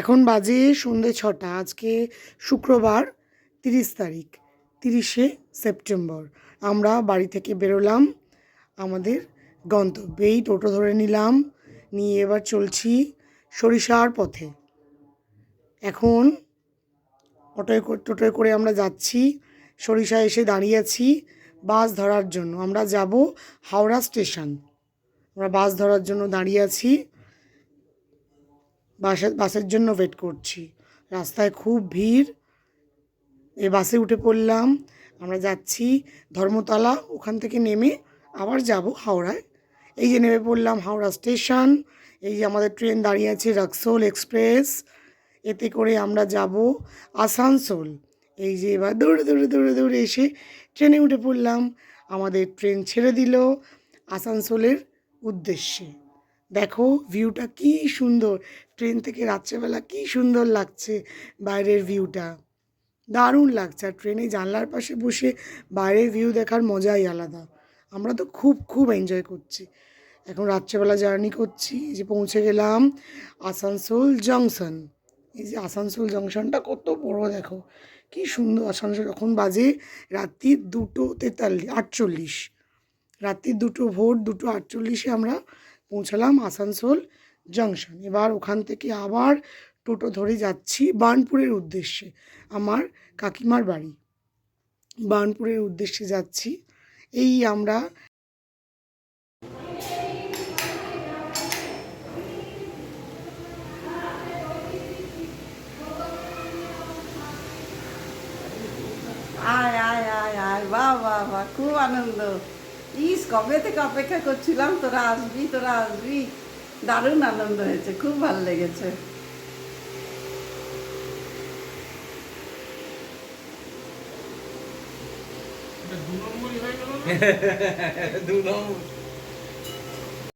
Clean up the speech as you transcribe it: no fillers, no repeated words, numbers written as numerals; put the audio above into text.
এখন বাজে সন্ধে ৬টা। আজকে শুক্রবার ৩০ তারিখ, ৩০শে সেপ্টেম্বর। আমরা বাড়ি থেকে বেরোলাম আমাদের গন্তব্যে। এই টোটো ধরে নিলাম, নিয়ে এবার চলছি সরিষার পথে। এখন টোটোয় করে আমরা যাচ্ছি, সরিষায় এসে দাঁড়িয়েছি বাস ধরার জন্য। আমরা যাব হাওড়া স্টেশন। আমরা বাস ধরার জন্য দাঁড়িয়ে আছি, বাসের জন্য ওয়েট করছি। রাস্তায় খুব ভিড়। বাসে উঠে পড়লাম, আমরা যাচ্ছি ধর্মতলা। ওখান থেকে নেমে আবার যাব হাওড়ায়। এই যে নেমে পড়লাম হাওড়া স্টেশন। এই যে আমাদের ট্রেন দাঁড়িয়ে আছে, রক্সোল এক্সপ্রেস। এতে করে আমরা যাব আসানসোল। এই যে এবার দৌড়ে দৌড়ে দৌড়ে দৌড়ে এসে ট্রেনে উঠে পড়লাম। আমাদের ট্রেন ছেড়ে দিল আসানসোলের উদ্দেশ্যে। দেখো ভিউটা কি সুন্দর, ট্রেন থেকে রাত্রেবেলা কি সুন্দর লাগছে বাইরের ভিউটা, দারুণ লাগছে। আর ট্রেনে জানলার পাশে বসে বাইরের ভিউ দেখার মজাই আলাদা। আমরা তো খুব খুব এনজয় করছি। এখন রাত্রেবেলা জার্নি করছি। এই যে পৌঁছে গেলাম আসানসোল জংশন। এই যে আসানসোল জংশনটা কত বড়, দেখো কি সুন্দর। আসানসোল এখন বাজে রাত্রির 2:48। রাত্রির ভোর 2:48 আমরা পৌঁছালাম আসানসোল জংশন। এবার ওখান থেকে আবার টোটো ধরে যাচ্ছি বার্নপুরের উদ্দেশ্যে। আমার কাকিমার বাড়ি বার্নপুরের উদ্দেশ্যে যাচ্ছি। এই আমরা আয় আয় আয় আয়, বাহ বাহ বাহ, খুব আনন্দ। কবে থেকে অপেক্ষা করছিলাম, তোরা আসবি তোরা আসবি। দারুণ আনন্দ হয়েছে, খুব ভালো লেগেছে। দু নম্বরই হয়ে গেল না? 2 নম্বর।